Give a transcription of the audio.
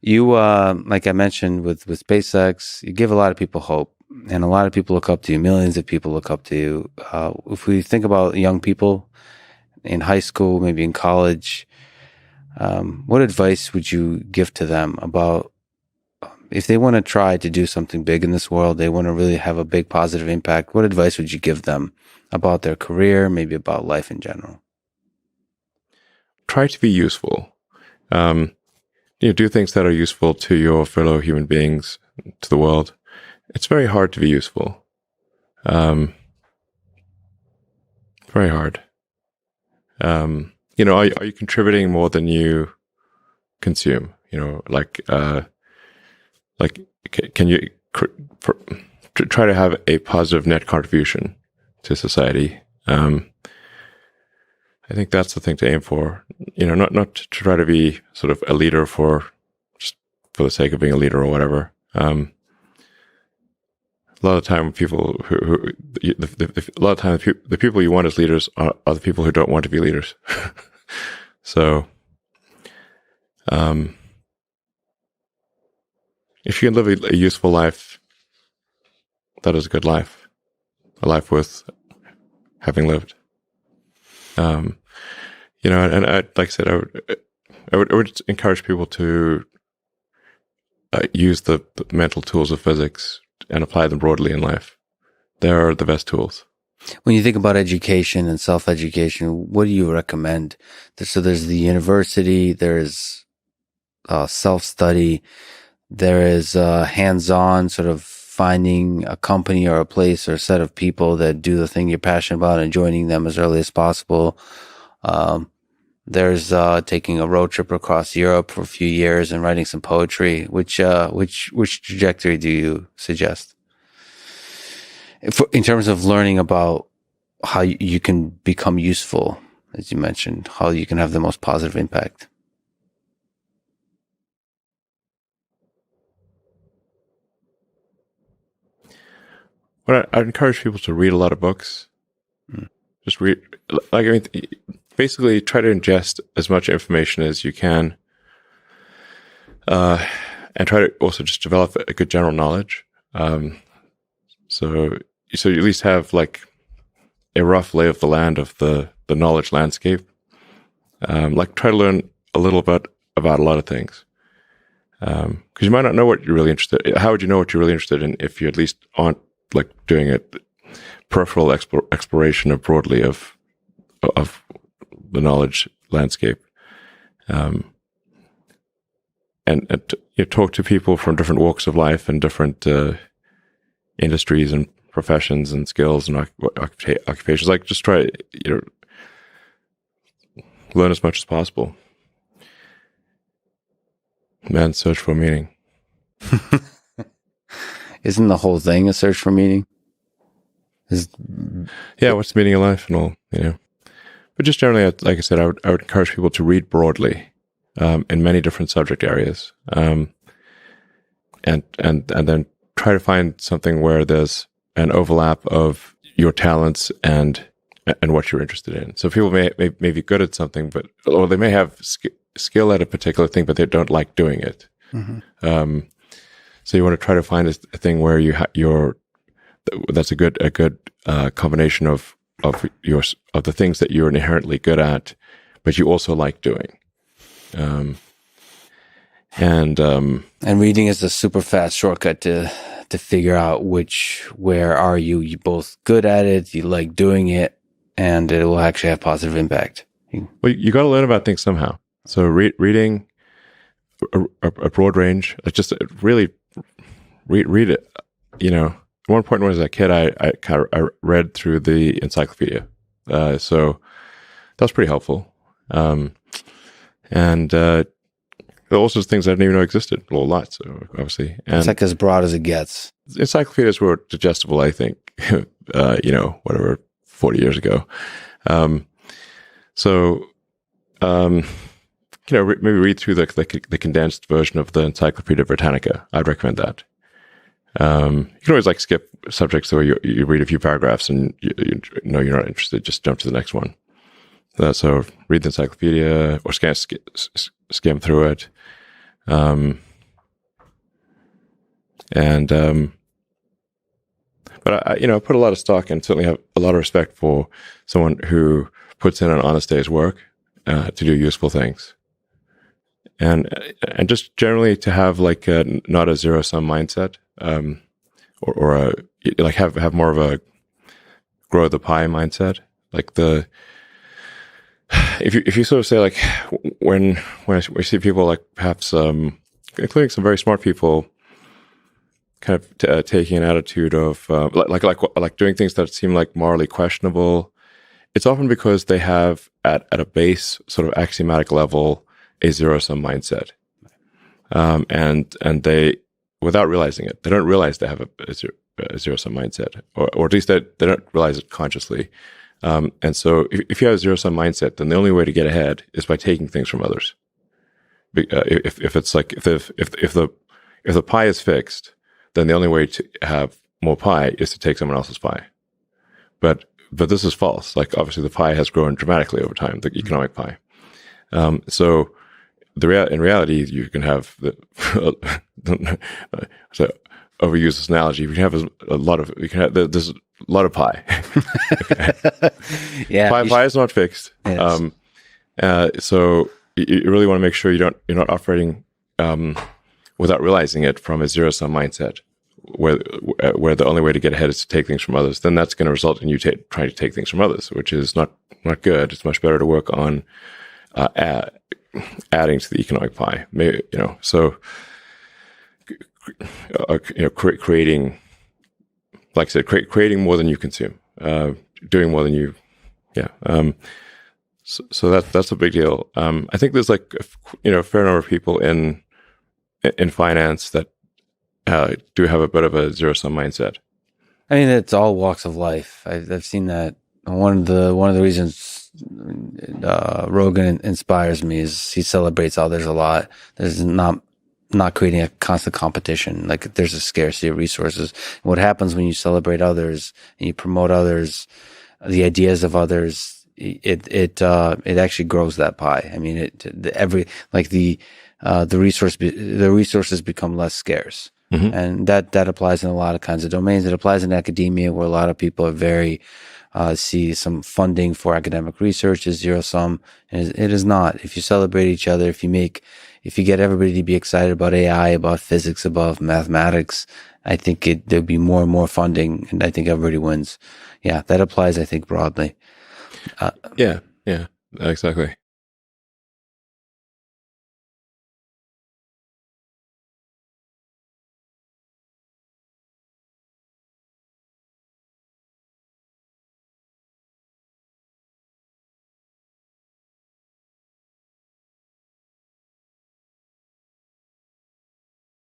You, like I mentioned with SpaceX, you give a lot of people hope, and a lot of people look up to you. Millions of people look up to you. If we think about young people in high school, maybe in college, what advice would you give to them about if they want to try to do something big in this world, they want to really have a big positive impact? What advice would you give them about their career, maybe about life in general? Try to be useful. Do things that are useful to your fellow human beings, to the world. It's very hard to be useful. Very hard. Are you contributing more than you consume? Can you try to have a positive net contribution to society? I think that's the thing to aim for. Not to try to be sort of a leader just for the sake of being a leader or whatever. A lot of time, the people you want as leaders are the people who don't want to be leaders. So, if you can live a useful life, that is a good life, a life worth having lived. And like I said, I would encourage people to use the mental tools of physics and apply them broadly in life. They're the best tools. When you think about education and self-education, what do you recommend? So there's the university, there's self-study, there is hands-on, sort of finding a company or a place or a set of people that do the thing you're passionate about and joining them as early as possible. There's taking a road trip across Europe for a few years and writing some poetry. Which trajectory do you suggest? In terms of learning about how you can become useful, as you mentioned, how you can have the most positive impact. Well, I'd encourage people to read a lot of books. Just read, basically try to ingest as much information as you can, and try to also just develop a good general knowledge. So you at least have like a rough lay of the land of the knowledge landscape. Try to learn a little bit about a lot of things. Because you might not know what you're really interested in. How would you know what you're really interested in if you at least aren't doing a peripheral exploration broadly of the knowledge landscape? And talk to people from different walks of life and different industries and professions and skills and occupations. Just try learn as much as possible. Man's search for meaning. Isn't the whole thing a search for meaning? Yeah, what's the meaning of life and all, But just generally, like I said, I would encourage people to read broadly in many different subject areas, and then try to find something where there's an overlap of your talents and what you're interested in. So people may be good at something, or they may have skill at a particular thing, but they don't like doing it. Mm-hmm. So you want to try to find a thing where that's a good combination of the things that you're inherently good at, but you also like doing. And reading is a super fast shortcut to figure out where are you both good at it, you like doing it, and it will actually have positive impact. Well, you got to learn about things somehow. So reading a broad range, just really read it. At one point when I was a kid, I read through the encyclopedia. So that was pretty helpful. And also things I didn't even know existed. Well, lots, so obviously. And it's like as broad as it gets. Encyclopedias were digestible, I think, 40 years ago. Maybe read through the condensed version of the Encyclopedia Britannica. I'd recommend that. You can always skip subjects where you read a few paragraphs and you know you're not interested, just jump to the next one. So read the encyclopedia or skim through it. And but I put a lot of stock and certainly have a lot of respect for someone who puts in an honest day's work to do useful things, and just generally to have like not a zero sum mindset, or a like have more of a grow the pie mindset. Like if you sort of say like when we see people like perhaps including some very smart people kind of taking an attitude of like doing things that seem like morally questionable, it's often because they have at a base sort of axiomatic level a zero sum mindset, and they, without realizing it, they don't realize they have a zero sum mindset, or at least they don't realize it consciously. And so if you have a zero sum mindset, then the only way to get ahead is by taking things from others. If it's like if the pie is fixed, then the only way to have more pie is to take someone else's pie. But this is false. Like obviously the pie has grown dramatically over time, the economic pie. So in reality, you can have so overuse this analogy. You can have there's a lot of pie. Yeah, pie is not fixed. Yes. So you really want to make sure you're not operating without realizing it from a zero sum mindset, where the only way to get ahead is to take things from others. Then that's going to result in you trying to take things from others, which is not good. It's much better to work on adding to the economic pie. Maybe, so creating, like I said, creating more than you consume, doing more than you, So that's a big deal. I think there's like a fair number of people in finance that do have a bit of a zero sum mindset. I mean, it's all walks of life. I've seen that. One of the reasons Rogan inspires me is he celebrates others a lot. There's not creating a constant competition. Like there's a scarcity of resources. And what happens when you celebrate others and you promote others, the ideas of others, it actually grows that pie. I mean, the resources become less scarce. Mm-hmm. And that applies in a lot of kinds of domains. It applies in academia, where a lot of people are very see some funding for academic research is zero sum. And it is not. If you celebrate each other, if you get everybody to be excited about AI, about physics, about mathematics, I think there'll be more and more funding, and I think everybody wins. Yeah, that applies, I think, broadly. Yeah, exactly.